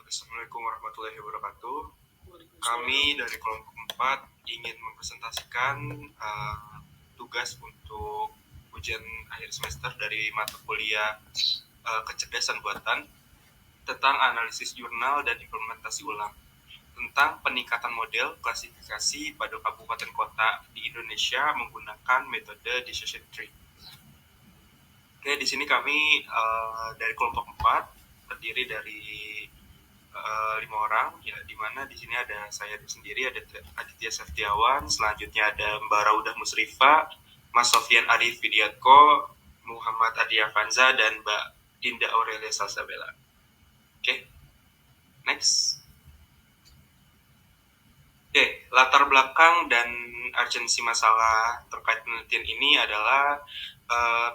Assalamualaikum warahmatullahi wabarakatuh. Kami dari kelompok 4 ingin mempresentasikan tugas untuk ujian akhir semester dari mata kuliah kecerdasan buatan tentang analisis jurnal dan implementasi ulang tentang peningkatan model klasifikasi pada kabupaten kota di Indonesia menggunakan metode decision tree. Oke, di sini kami dari kelompok 4 terdiri dari 5 orang, ya, di mana di sini ada saya sendiri, ada Aditya Saftiawan, selanjutnya ada Mbak Raudah Musrifa, Mas Sofian Arif Widiatko, Muhammad Adi Avanza, dan Mbak Dinda Aurelia Salsabella. Oke, next. Oke, latar belakang dan urgensi masalah terkait penelitian ini adalah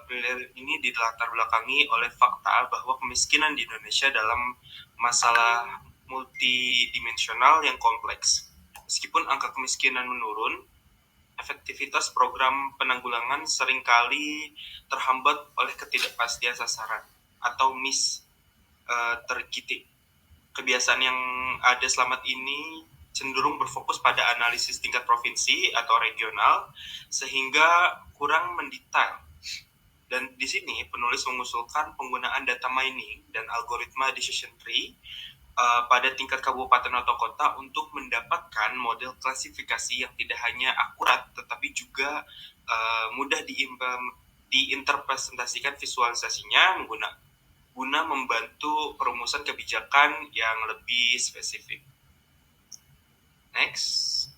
penelitian ini dilatar belakangi oleh fakta bahwa kemiskinan di Indonesia dalam masalah multidimensional yang kompleks. Meskipun angka kemiskinan menurun, efektivitas program penanggulangan seringkali terhambat oleh ketidakpastian sasaran atau targeting. Kebiasaan yang ada selama ini cenderung berfokus pada analisis tingkat provinsi atau regional sehingga kurang mendetail. Dan di sini penulis mengusulkan penggunaan data mining dan algoritma decision tree pada tingkat kabupaten atau kota untuk mendapatkan model klasifikasi yang tidak hanya akurat tetapi juga mudah diinterpretasikan visualisasinya guna membantu perumusan kebijakan yang lebih spesifik. Next.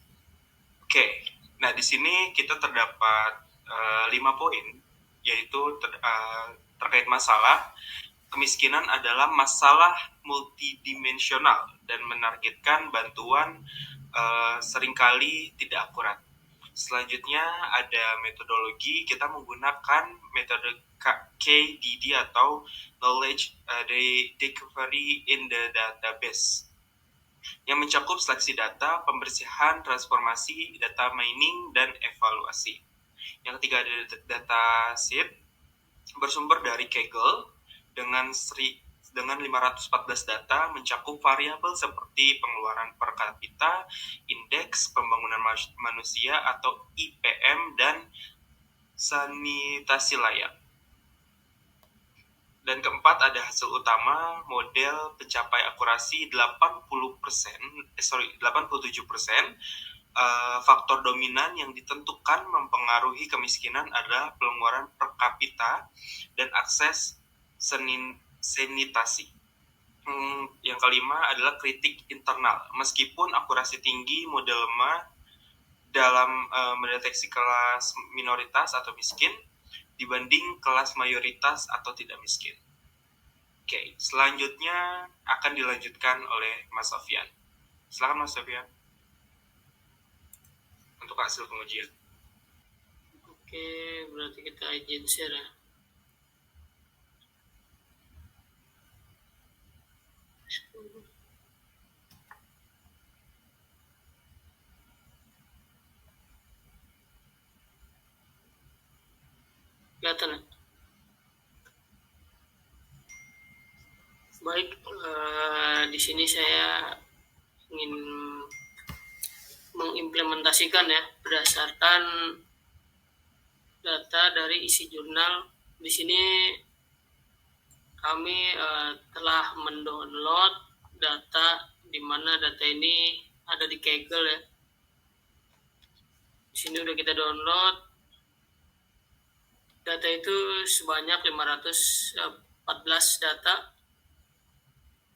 Oke. Nah, di sini kita terdapat 5 poin, yaitu terkait masalah kemiskinan adalah masalah multidimensional dan menargetkan bantuan seringkali tidak akurat. Selanjutnya ada metodologi, kita menggunakan metode KDD atau Knowledge Discovery in the Database yang mencakup seleksi data, pembersihan, transformasi, data mining, dan evaluasi. Yang ketiga ada data set bersumber dari Kaggle dengan 514 data mencakup variabel seperti pengeluaran per kapita, indeks pembangunan manusia atau IPM, dan sanitasi layak. Dan keempat ada hasil utama model pencapai akurasi 87%. Faktor dominan yang ditentukan mempengaruhi kemiskinan adalah pengeluaran per kapita dan akses sanitasi. Yang kelima adalah kritik internal. Meskipun akurasi tinggi, model lemah dalam mendeteksi kelas minoritas atau miskin dibanding kelas mayoritas atau tidak miskin. Oke, selanjutnya akan dilanjutkan oleh Mas Sofian. Silakan Mas Sofian untuk hasil pengujian. Oke, berarti kita izin share ya. Kelihatan ya? Baik, di sini saya ingin mengimplementasikan ya berdasarkan data dari isi jurnal. Di sini kami telah mendownload data, di mana data ini ada di Kaggle ya. Di sini udah kita download. Data itu sebanyak 514 data,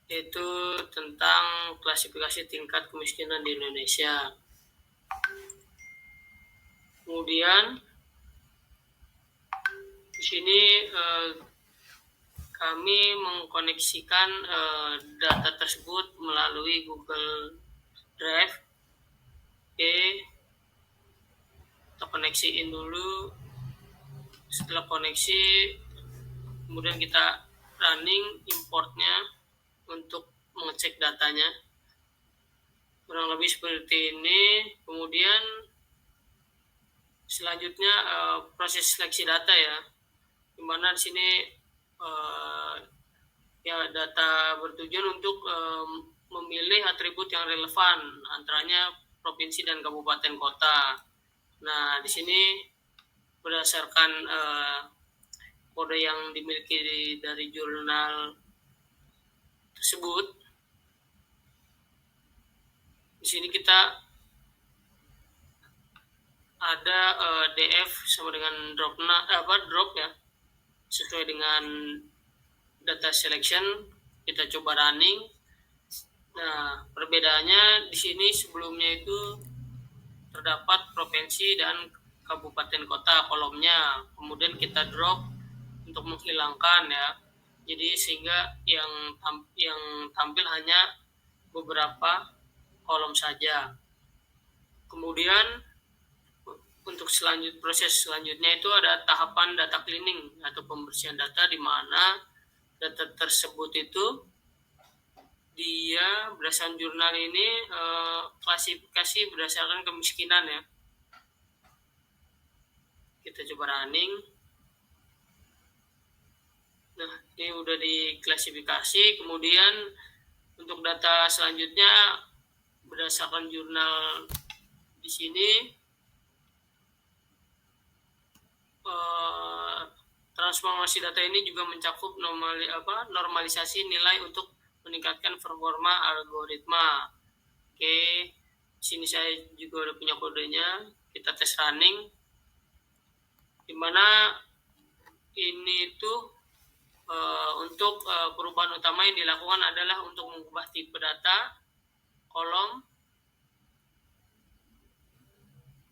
yaitu tentang klasifikasi tingkat kemiskinan di Indonesia. Kemudian di sini kami mengkoneksikan data tersebut melalui Google Drive. Oke, kita koneksiin dulu. Setelah koneksi, kemudian kita running importnya untuk mengecek datanya. Kurang lebih seperti ini. Kemudian selanjutnya proses seleksi data ya, dimana di sini Ya, data bertujuan untuk memilih atribut yang relevan, antaranya provinsi dan kabupaten kota. Nah, di sini berdasarkan kode yang dimiliki dari jurnal tersebut, di sini kita ada DF sama dengan drop ya, sesuai dengan data selection. Kita coba running. Nah, perbedaannya di sini sebelumnya itu terdapat provinsi dan kabupaten kota kolomnya, kemudian kita drop untuk menghilangkan ya. Jadi sehingga yang tampil hanya beberapa kolom saja. Kemudian untuk proses selanjutnya itu ada tahapan data cleaning atau pembersihan data, di mana data tersebut itu dia berdasarkan jurnal ini klasifikasi berdasarkan kemiskinan ya. Kita coba running. Nah, ini udah diklasifikasi. Kemudian untuk data selanjutnya berdasarkan jurnal di sini transformasi data ini juga mencakup normalisasi nilai untuk meningkatkan performa algoritma. Oke, sini saya juga udah punya kodenya. Kita tes running, dimana ini itu untuk perubahan utama yang dilakukan adalah untuk mengubah tipe data kolom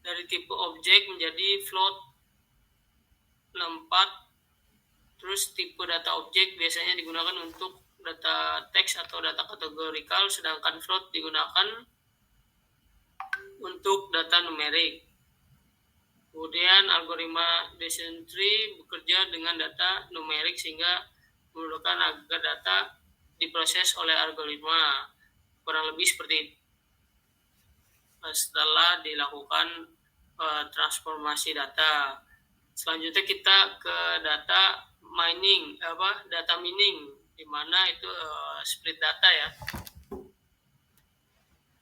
dari tipe objek menjadi float 64. Terus tipe data objek biasanya digunakan untuk data teks atau data kategorikal, sedangkan float digunakan untuk data numerik. Kemudian algoritma decision tree bekerja dengan data numerik sehingga memerlukan agar data diproses oleh algoritma. Kurang lebih seperti itu. Setelah dilakukan transformasi data, selanjutnya kita ke data mining, di mana itu split data ya.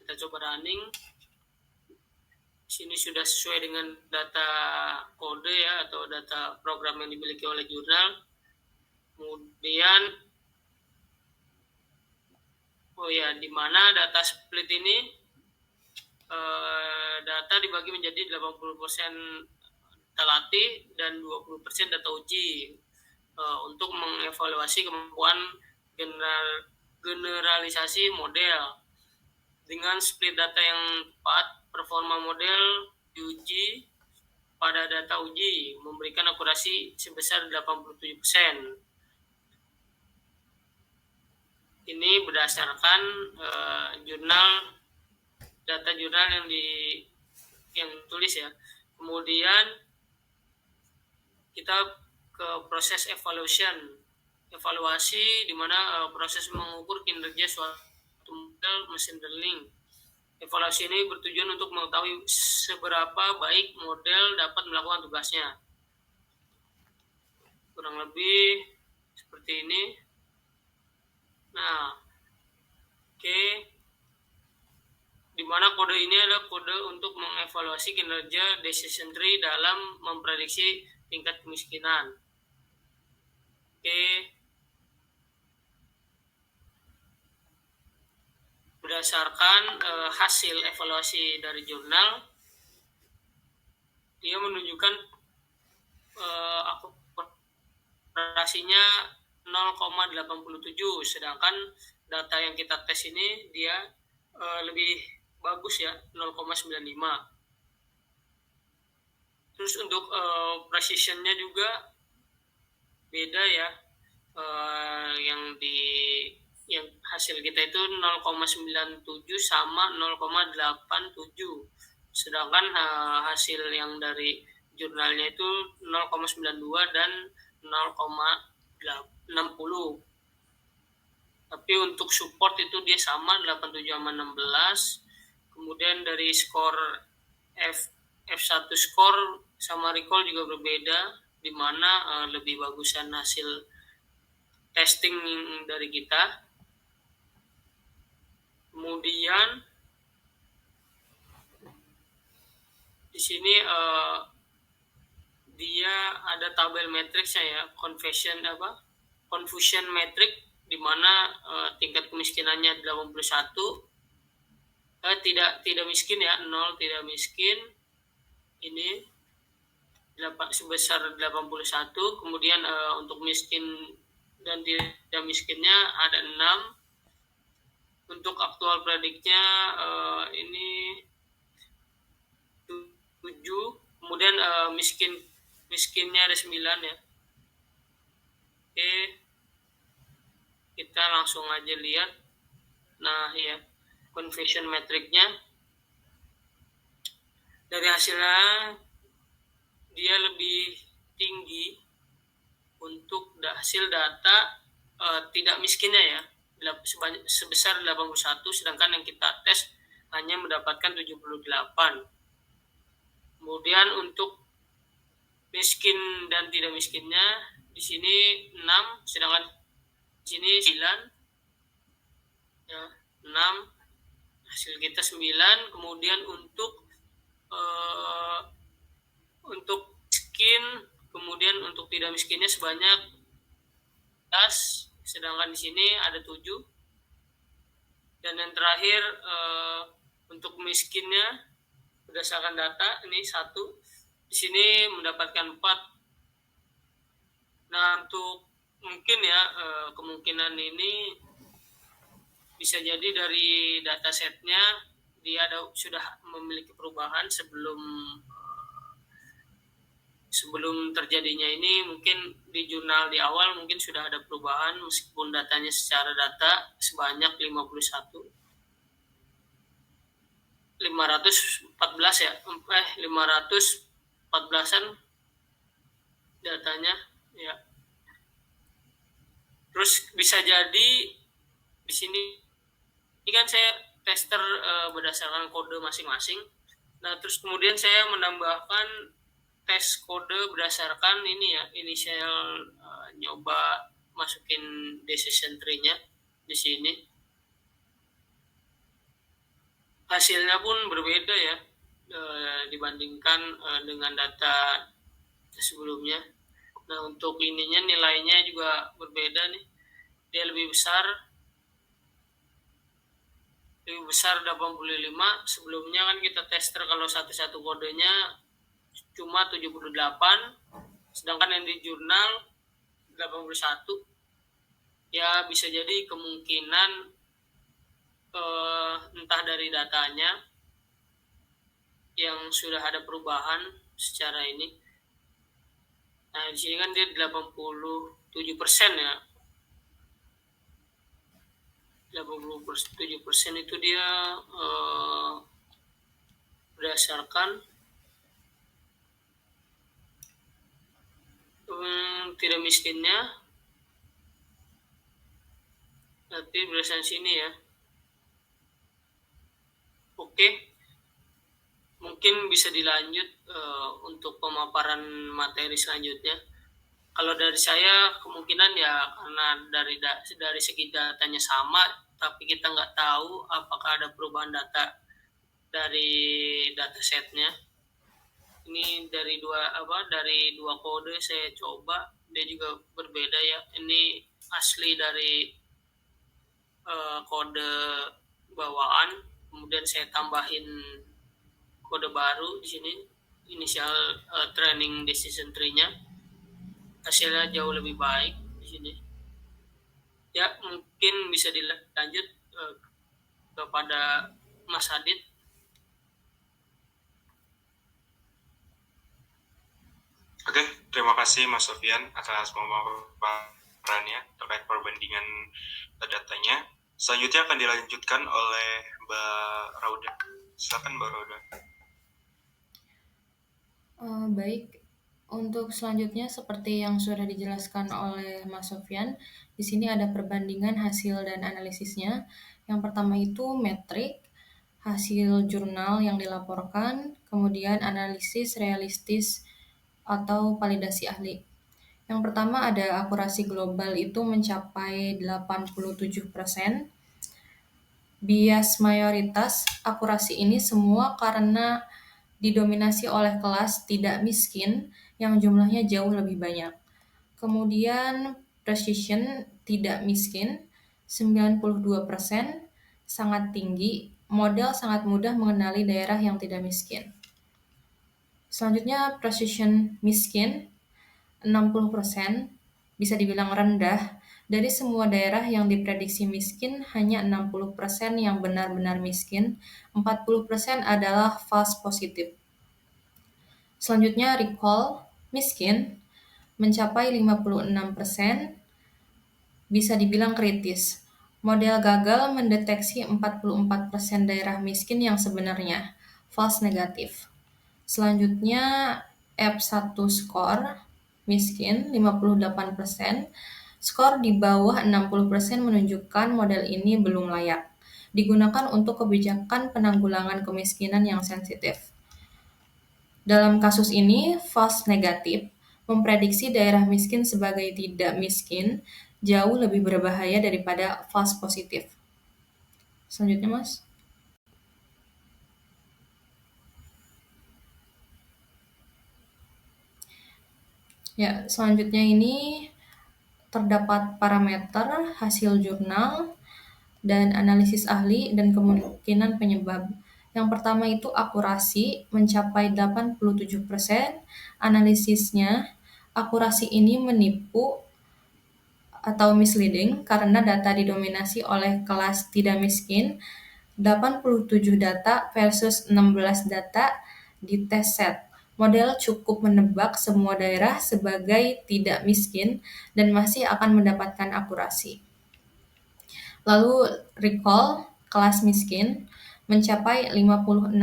Kita coba running. Sini sudah sesuai dengan data kode ya, atau data program yang dimiliki oleh jurnal. Kemudian di mana data split ini data dibagi menjadi 80% data latih dan 20% data uji untuk mengevaluasi kemampuan generalisasi model. Dengan split data yang tepat, performa model diuji pada data uji memberikan akurasi sebesar 87%. Ini berdasarkan data jurnal yang ditulis ya. Kemudian kita ke proses evaluasi, di mana proses mengukur kinerja suatu model machine learning. Evaluasi ini bertujuan untuk mengetahui seberapa baik model dapat melakukan tugasnya. Kurang lebih seperti ini. Nah, oke. Di mana kode ini adalah kode untuk mengevaluasi kinerja decision tree dalam memprediksi tingkat kemiskinan. Oke. Berdasarkan hasil evaluasi dari jurnal, dia menunjukkan akurasinya 0,87, sedangkan data yang kita tes ini dia lebih bagus ya, 0,95. Terus untuk precisionnya juga beda ya, yang hasil kita itu 0,97 sama 0,87, sedangkan hasil yang dari jurnalnya itu 0,92 dan 0,60. Tapi untuk support itu dia sama 87 sama 16. Kemudian dari skor F1 skor sama recall juga berbeda, di mana lebih bagusan hasil testing dari kita. Kemudian di sini dia ada tabel matriksnya ya, confusion metric, di mana tingkat kemiskinannya 81, tidak miskin ya, 0 tidak miskin, ini sebesar 81. Kemudian untuk miskin dan tidak miskinnya ada 6. Untuk aktual prediknya ini 7. Kemudian miskinnya ada 9 ya. Oke, kita langsung aja lihat. Nah ya, conversion metricnya dari hasilnya dia lebih tinggi untuk hasil data tidak miskinnya ya, sebesar 81, sedangkan yang kita tes hanya mendapatkan 78. Kemudian untuk miskin dan tidak miskinnya di sini 6, sedangkan di sini 9 ya, 6, hasil kita 9. Kemudian untuk miskin, kemudian untuk tidak miskinnya sebanyak 10, sedangkan di sini ada 7. Dan yang terakhir untuk miskinnya berdasarkan data ini 1, di sini mendapatkan 4. Nah, untuk mungkin ya kemungkinan ini bisa jadi dari datasetnya dia sudah memiliki perubahan sebelum terjadinya ini. Mungkin di jurnal di awal mungkin sudah ada perubahan, meskipun datanya secara data sebanyak 514 ya, 514an datanya ya. Terus bisa jadi di sini ini kan saya tester berdasarkan kode masing-masing. Nah, terus kemudian saya menambahkan tes kode berdasarkan ini ya, initial nyoba masukin decision tree-nya di sini. Hasilnya pun berbeda ya dibandingkan dengan data sebelumnya. Nah, untuk ininya nilainya juga berbeda nih. Dia lebih besar 85. Sebelumnya kan kita tester kalau satu kodenya cuma 78, sedangkan yang di jurnal 81. Ya bisa jadi kemungkinan entah dari datanya yang sudah ada perubahan secara ini. Nah, di sini kan dia 87% ya. 87% itu dia berdasarkan tidak miskinnya. Nanti berdasarkan sini ya. Oke, mungkin bisa dilanjut untuk pemaparan materi selanjutnya. Kalau dari saya kemungkinan ya karena dari segi datanya sama, tapi kita nggak tahu apakah ada perubahan data dari datasetnya. Ini dari dua kode saya coba, dia juga berbeda ya. Ini asli dari kode bawaan, kemudian saya tambahin kode baru di sini, initial training decision tree-nya. Hasilnya jauh lebih baik di sini. Ya, mungkin bisa dilanjut kepada Mas Adit. Oke, terima kasih Mas Sofian atas pemaparannya terkait perbandingan datanya. Selanjutnya akan dilanjutkan oleh Mbak Rauda. Silakan Mbak Rauda. Baik, untuk selanjutnya seperti yang sudah dijelaskan oleh Mas Sofian, di sini ada perbandingan hasil dan analisisnya. Yang pertama itu metrik, hasil jurnal yang dilaporkan, kemudian analisis realistis atau validasi ahli. Yang pertama ada akurasi global itu mencapai 87%. Bias mayoritas, akurasi ini semua karena didominasi oleh kelas tidak miskin yang jumlahnya jauh lebih banyak. Kemudian precision tidak miskin 92%, sangat tinggi, model sangat mudah mengenali daerah yang tidak miskin. Selanjutnya precision miskin 60%, bisa dibilang rendah. Dari semua daerah yang diprediksi miskin, hanya 60% yang benar-benar miskin, 40% adalah false positif. Selanjutnya recall miskin mencapai 56%, bisa dibilang kritis. Model gagal mendeteksi 44% daerah miskin yang sebenarnya, false negatif. Selanjutnya F1 score miskin 58%, skor di bawah 60% menunjukkan model ini belum layak. Digunakan untuk kebijakan penanggulangan kemiskinan yang sensitif. Dalam kasus ini, false negatif memprediksi daerah miskin sebagai tidak miskin jauh lebih berbahaya daripada false positif. Selanjutnya, Mas. Ya, selanjutnya ini terdapat parameter, hasil jurnal, dan analisis ahli dan kemungkinan penyebab. Yang pertama itu akurasi mencapai 87%. Analisisnya, akurasi ini menipu atau misleading karena data didominasi oleh kelas tidak miskin, 87 data versus 16 data di test set. Model cukup menebak semua daerah sebagai tidak miskin dan masih akan mendapatkan akurasi. Lalu recall kelas miskin mencapai 56%.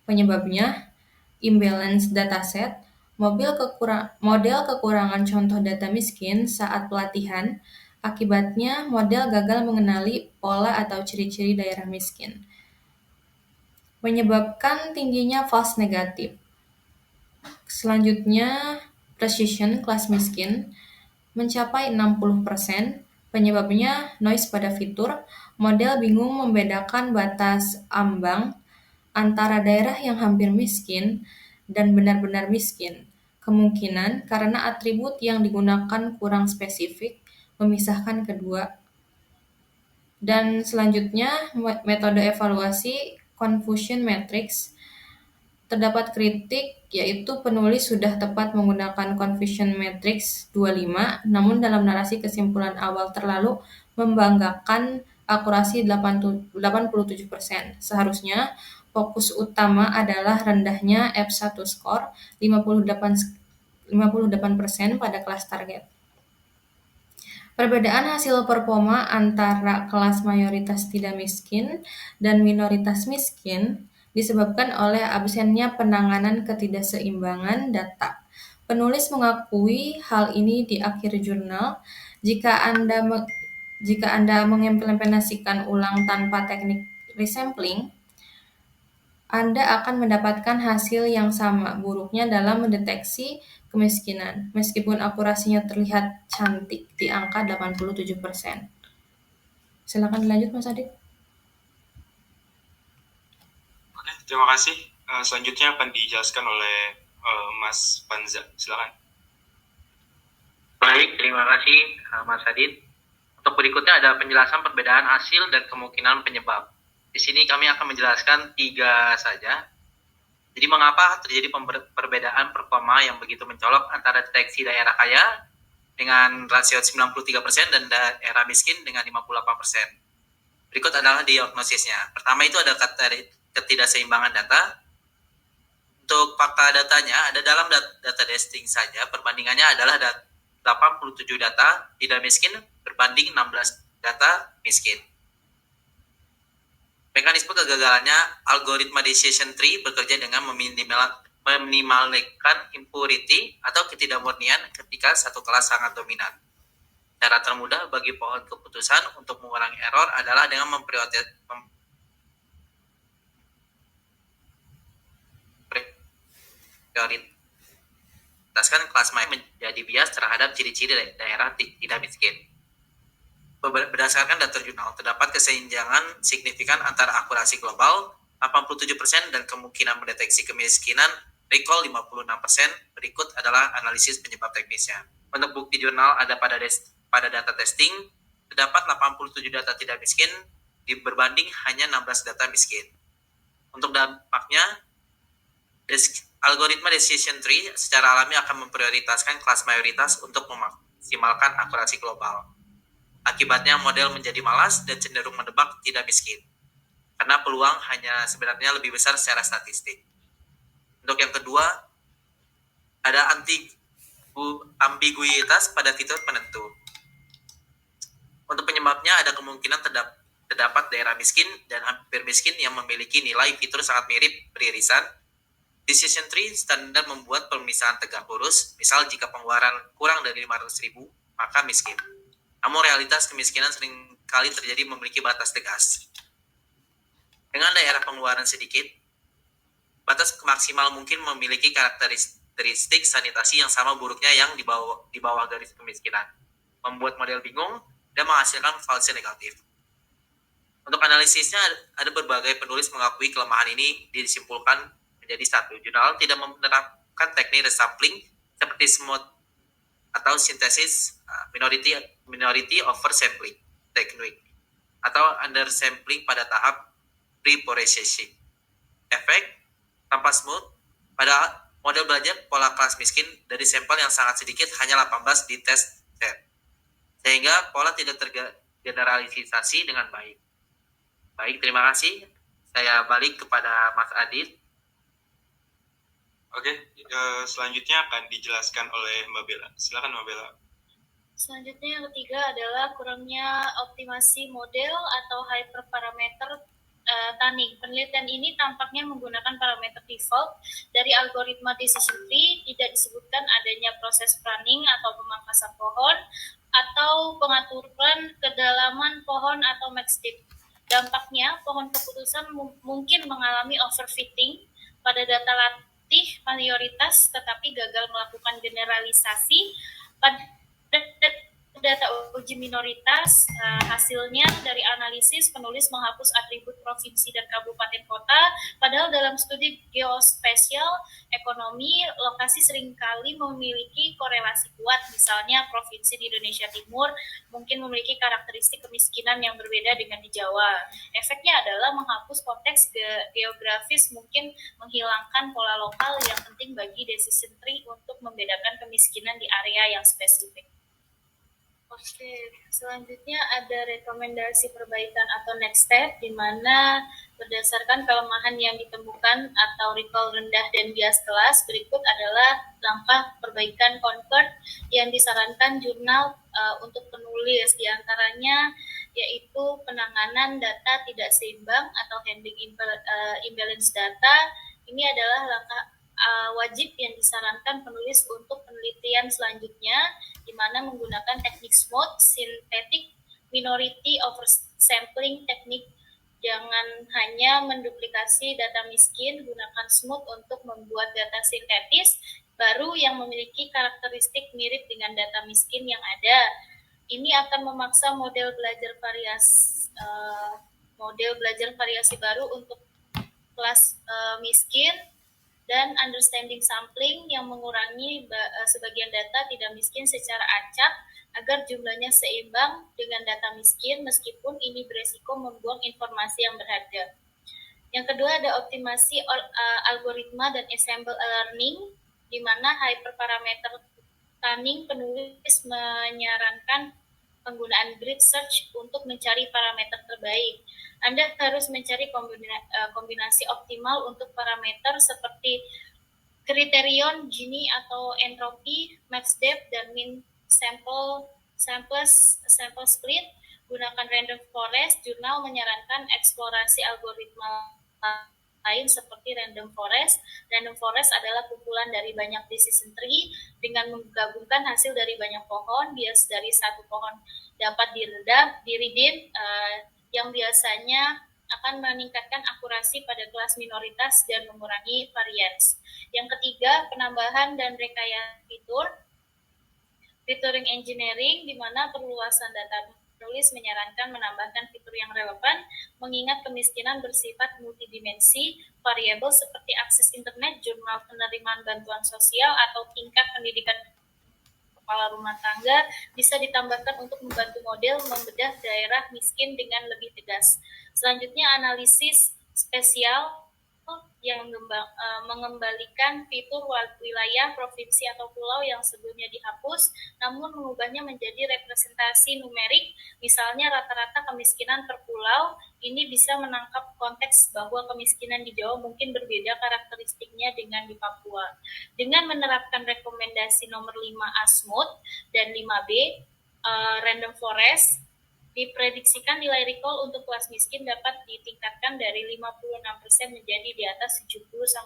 Penyebabnya imbalance dataset, model kekurangan contoh data miskin saat pelatihan, akibatnya model gagal mengenali pola atau ciri-ciri daerah miskin. Menyebabkan tingginya false negatif. Selanjutnya, precision kelas miskin mencapai 60%. Penyebabnya noise pada fitur, model bingung membedakan batas ambang antara daerah yang hampir miskin dan benar-benar miskin. Kemungkinan karena atribut yang digunakan kurang spesifik, memisahkan kedua. Dan selanjutnya, metode evaluasi confusion matrix. Terdapat kritik, yaitu penulis sudah tepat menggunakan confusion matrix 25, namun dalam narasi kesimpulan awal terlalu membanggakan akurasi 87%. Seharusnya fokus utama adalah rendahnya F1 score 58% pada kelas target. Perbedaan hasil performa antara kelas mayoritas tidak miskin dan minoritas miskin disebabkan oleh absennya penanganan ketidakseimbangan data. Penulis mengakui hal ini di akhir jurnal. Jika Anda mengimplementasikan ulang tanpa teknik resampling, Anda akan mendapatkan hasil yang sama buruknya dalam mendeteksi kemiskinan, meskipun akurasinya terlihat cantik di angka 87%. Silakan dilanjut, Mas Adit. Oke, terima kasih. Selanjutnya akan dijelaskan oleh Mas Panza. Silakan. Baik, terima kasih Mas Adit. Untuk berikutnya ada penjelasan perbedaan hasil dan kemungkinan penyebab. Di sini kami akan menjelaskan 3 saja. Jadi mengapa terjadi perbedaan performa yang begitu mencolok antara deteksi daerah kaya dengan rasio 93% dan daerah miskin dengan 58%. Berikut adalah diagnosisnya. Pertama itu ada ketidakseimbangan data. Untuk fakta datanya, ada dalam data testing saja, perbandingannya adalah 87 data tidak miskin berbanding 16 data miskin. Mekanisme kegagalannya, algoritma decision tree bekerja dengan meminimalkan impurity atau ketidakmurnian ketika satu kelas sangat dominan. Cara termudah bagi pohon keputusan untuk mengurangi error adalah dengan memprioritaskan kelas menengah menjadi bias terhadap ciri-ciri daerah tidak miskin. Berdasarkan data jurnal, terdapat kesenjangan signifikan antara akurasi global 87% dan kemungkinan mendeteksi kemiskinan recall 56%. Berikut adalah analisis penyebab teknisnya. Untuk bukti jurnal ada pada data testing, terdapat 87 data tidak miskin berbanding hanya 16 data miskin. Untuk dampaknya, algoritma decision tree secara alami akan memprioritaskan kelas mayoritas untuk memaksimalkan akurasi global. Akibatnya model menjadi malas dan cenderung menebak tidak miskin, karena peluang hanya sebenarnya lebih besar secara statistik. Untuk yang kedua, ada ambiguitas pada fitur penentu. Untuk penyebabnya ada kemungkinan terdapat daerah miskin dan hampir miskin yang memiliki nilai fitur sangat mirip beririsan. Decision tree standar membuat pemisahan tegak lurus, misal jika pengeluaran kurang dari 500.000, maka miskin. Namun realitas kemiskinan seringkali terjadi memiliki batas tegas. Dengan daerah pengeluaran sedikit, batas maksimal mungkin memiliki karakteristik sanitasi yang sama buruknya yang di bawah garis kemiskinan, membuat model bingung dan menghasilkan false negatif. Untuk analisisnya, ada berbagai penulis mengakui kelemahan ini disimpulkan menjadi satu. Jurnal tidak menerapkan teknik resampling seperti smooth atau sintesis minority oversampling teknik atau undersampling pada tahap pre-processing. Efek tanpa smooth pada model belajar pola kelas miskin dari sampel yang sangat sedikit, hanya 18 di tes set, sehingga pola tidak tergeneralisasi dengan baik. Baik, terima kasih. Saya balik kepada Mas Adit. Oke, selanjutnya akan dijelaskan oleh Mbak Bella. Silakan Mbak Bella. Selanjutnya yang ketiga adalah kurangnya optimasi model atau hyperparameter tunning. Penelitian ini tampaknya menggunakan parameter default dari algoritma decision tree. Tidak disebutkan adanya proses pruning atau pemangkasan pohon atau pengaturan kedalaman pohon atau max depth. Dampaknya, pohon keputusan mungkin mengalami overfitting pada data latih mayoritas, tetapi gagal melakukan generalisasi pada data uji minoritas. Hasilnya dari analisis, penulis menghapus atribut provinsi dan kabupaten kota, padahal dalam studi geospasial ekonomi, lokasi seringkali memiliki korelasi kuat. Misalnya provinsi di Indonesia Timur mungkin memiliki karakteristik kemiskinan yang berbeda dengan di Jawa. Efeknya adalah menghapus konteks geografis, mungkin menghilangkan pola lokal yang penting bagi decision tree untuk membedakan kemiskinan di area yang spesifik. Oke, selanjutnya ada rekomendasi perbaikan atau next step, di mana berdasarkan kelemahan yang ditemukan atau recall rendah dan bias kelas, berikut adalah langkah perbaikan Concord yang disarankan jurnal untuk penulis. Di antaranya yaitu penanganan data tidak seimbang atau handling imbalance data. Ini adalah langkah wajib yang disarankan penulis untuk penelitian selanjutnya, di mana menggunakan teknik smooth, synthetic, minority oversampling teknik. Jangan hanya menduplikasi data miskin, gunakan smooth untuk membuat data sintetis baru yang memiliki karakteristik mirip dengan data miskin yang ada. Ini akan memaksa model belajar variasi baru untuk kelas miskin, dan understanding sampling yang mengurangi sebagian data tidak miskin secara acak agar jumlahnya seimbang dengan data miskin, meskipun ini beresiko membuang informasi yang berharga. Yang kedua ada optimasi algoritma dan ensemble learning, di mana hyperparameter tunning. Penulis menyarankan penggunaan grid search untuk mencari parameter terbaik. Anda harus mencari kombinasi optimal untuk parameter seperti kriterion Gini atau entropi, max depth, dan min sample split. Gunakan random forest. Jurnal menyarankan eksplorasi algoritma lain seperti random forest. Random forest adalah kumpulan dari banyak decision tree dengan menggabungkan hasil dari banyak pohon. Bias dari satu pohon dapat diredeem, yang biasanya akan meningkatkan akurasi pada kelas minoritas dan mengurangi varians. Yang ketiga, penambahan dan rekayasa fitur. Featuring engineering, di mana perluasan data penulis menyarankan menambahkan fitur yang relevan, mengingat kemiskinan bersifat multidimensi, variabel seperti akses internet, jurnal penerimaan bantuan sosial, atau tingkat pendidikan kepala rumah tangga bisa ditambahkan untuk membantu model membedah daerah miskin dengan lebih tegas. Selanjutnya, analisis spesial yang mengembalikan fitur wilayah, provinsi, atau pulau yang sebelumnya dihapus, namun mengubahnya menjadi representasi numerik, misalnya rata-rata kemiskinan per pulau. Ini bisa menangkap konteks bahwa kemiskinan di Jawa mungkin berbeda karakteristiknya dengan di Papua. Dengan menerapkan rekomendasi nomor 5 ASMUT dan 5B, Random Forest, diprediksikan nilai recall untuk kelas miskin dapat ditingkatkan dari 56% menjadi di atas 70-80%,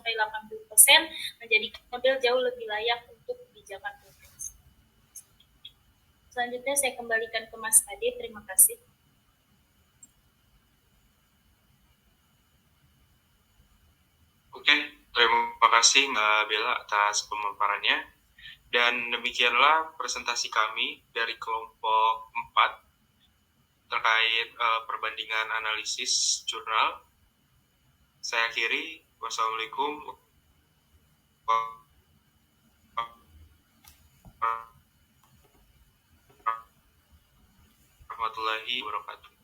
menjadi model jauh lebih layak untuk kebijakan provinsi. Selanjutnya saya kembalikan ke Mas Ade, terima kasih. Oke, terima kasih Mbak Bella atas pemaparannya. Dan demikianlah presentasi kami dari kelompok 4 terkait perbandingan analisis jurnal. Saya akhiri. Wassalamualaikum warahmatullahi wabarakatuh.